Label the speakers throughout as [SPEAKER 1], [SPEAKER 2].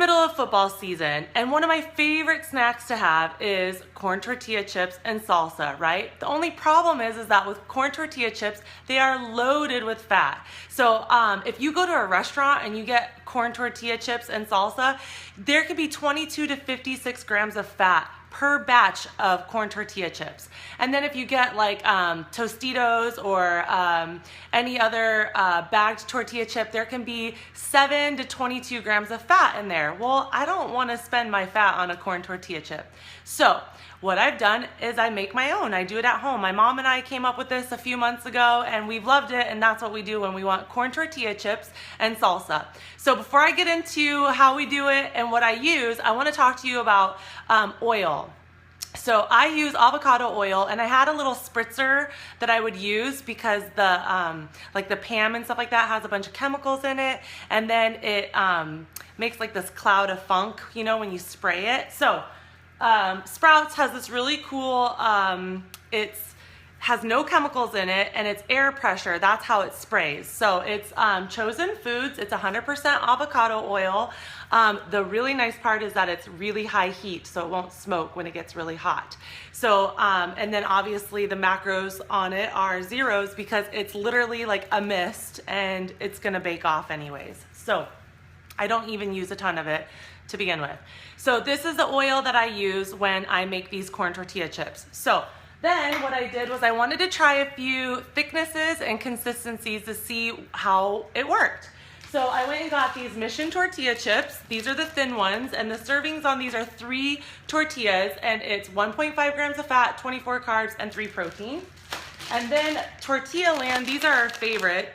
[SPEAKER 1] middle of football season, and one of my favorite snacks to have is corn tortilla chips and salsa, right? The only problem is that with corn tortilla chips, they are loaded with fat. So if you go to a restaurant and you get corn tortilla chips and salsa, there could be 22 to 56 grams of fat per batch of corn tortilla chips. And then if you get like Tostitos or any other bagged tortilla chip, there can be 7 to 22 grams of fat in there. Well, I don't want to spend my fat on a corn tortilla chip. So what I've done is I make my own. I do it at home. My mom and I came up with this a few months ago and we've loved it, and that's what we do when we want corn tortilla chips and salsa. So before I get into how we do it and what I use, I want to talk to you about oil. So I use avocado oil, and I had a little spritzer that I would use because the like the PAM and stuff like that has a bunch of chemicals in it, and then it makes like this cloud of funk, you know, when you spray it. So Sprouts has this really cool, has no chemicals in it, and it's air pressure. That's how it sprays. So it's Chosen Foods. It's 100% avocado oil. The really nice part is that it's really high heat, so it won't smoke when it gets really hot. So, and then obviously the macros on it are zeros because it's literally like a mist and it's gonna bake off anyways. So I don't even use a ton of it to begin with. So this is the oil that I use when I make these corn tortilla chips. So then what I did was I wanted to try a few thicknesses and consistencies to see how it worked. So I went and got these Mission tortilla chips. These are the thin ones, and the servings on these are 3 tortillas, and it's 1.5 grams of fat, 24 carbs, and 3 protein. And then Tortilla Land, these are our favorite.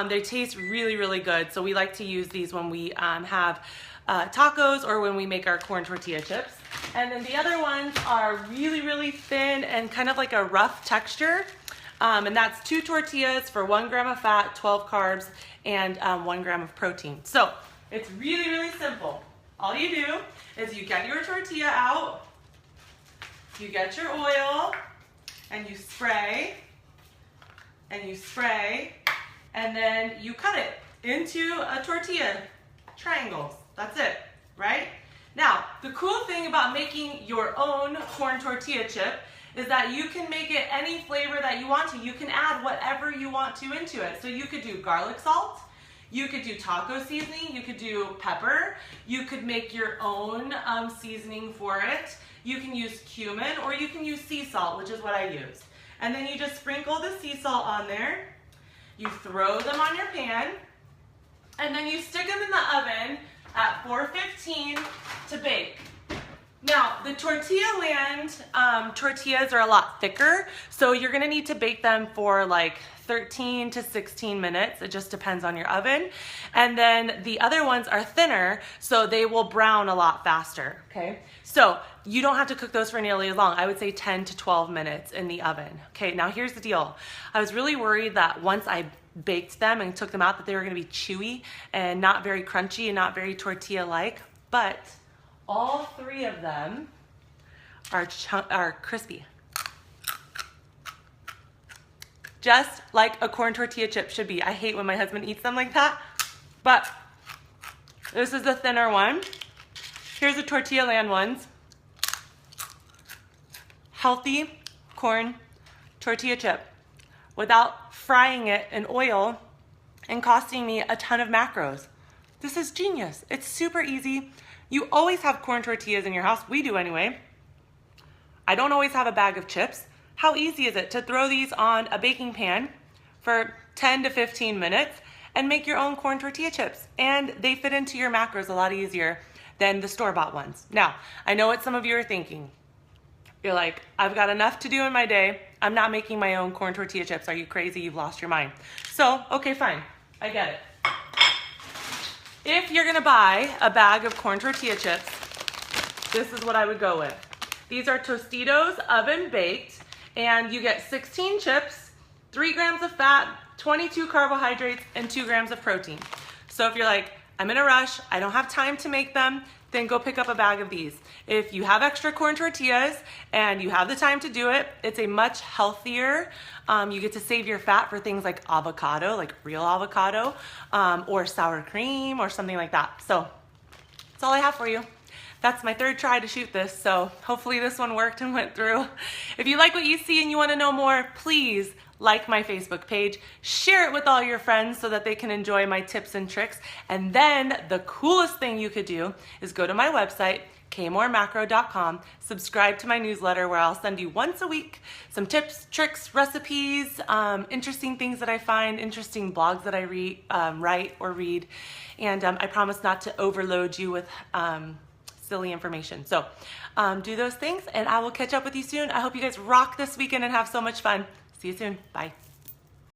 [SPEAKER 1] They taste really, really good, so we like to use these when we have tacos or when we make our corn tortilla chips. And then the other ones are really, really thin and kind of like a rough texture. And that's 2 tortillas for 1 gram of fat, 12 carbs, and 1 gram of protein. So it's really, really simple. All you do is you get your tortilla out, you get your oil, and you spray, and then you cut it into a tortilla triangles. That's it, right? Now, the cool thing about making your own corn tortilla chip is that you can make it any flavor that you want to. You can add whatever you want to into it. So you could do garlic salt, you could do taco seasoning, you could do pepper, you could make your own seasoning for it. You can use cumin, or you can use sea salt, which is what I use. And then you just sprinkle the sea salt on there, you throw them on your pan, and then you stick them in the oven at 415 to bake. Now, the Tortilla Land tortillas are a lot thicker, so you're gonna need to bake them for like 13 to 16 minutes. It just depends on your oven. And then the other ones are thinner, so they will brown a lot faster, okay? So you don't have to cook those for nearly as long. I would say 10 to 12 minutes in the oven. Okay, now here's the deal. I was really worried that once I baked them and took them out that they were gonna be chewy and not very crunchy and not very tortilla-like, but all 3 of them are crispy. Just like a corn tortilla chip should be. I hate when my husband eats them like that, but this is the thinner one. Here's the Tortilla Land ones. Healthy corn tortilla chip without frying it in oil and costing me a ton of macros. This is genius. It's super easy. You always have corn tortillas in your house. We do anyway. I don't always have a bag of chips. How easy is it to throw these on a baking pan for 10 to 15 minutes and make your own corn tortilla chips? And they fit into your macros a lot easier than the store-bought ones. Now, I know what some of you are thinking. You're like, I've got enough to do in my day. I'm not making my own corn tortilla chips. Are you crazy? You've lost your mind. So, okay, fine. I get it. If you're gonna buy a bag of corn tortilla chips, this is what I would go with. These are Tostitos oven baked, and you get 16 chips, 3 grams of fat, 22 carbohydrates, and 2 grams of protein. So if you're like, I'm in a rush, I don't have time to make them, then go pick up a bag of these. If you have extra corn tortillas and you have the time to do it, it's a much healthier, you get to save your fat for things like avocado, like real avocado, or sour cream or something like that. So that's all I have for you. That's my third try to shoot this, so hopefully this one worked and went through. If you like what you see and you want to know more, please like my Facebook page, share it with all your friends so that they can enjoy my tips and tricks. And then the coolest thing you could do is go to my website, kmoremacro.com, subscribe to my newsletter where I'll send you once a week some tips, tricks, recipes, interesting things that I find, interesting blogs that I write or read. And I promise not to overload you with silly information. So do those things and I will catch up with you soon. I hope you guys rock this weekend and have so much fun. See you soon. Bye.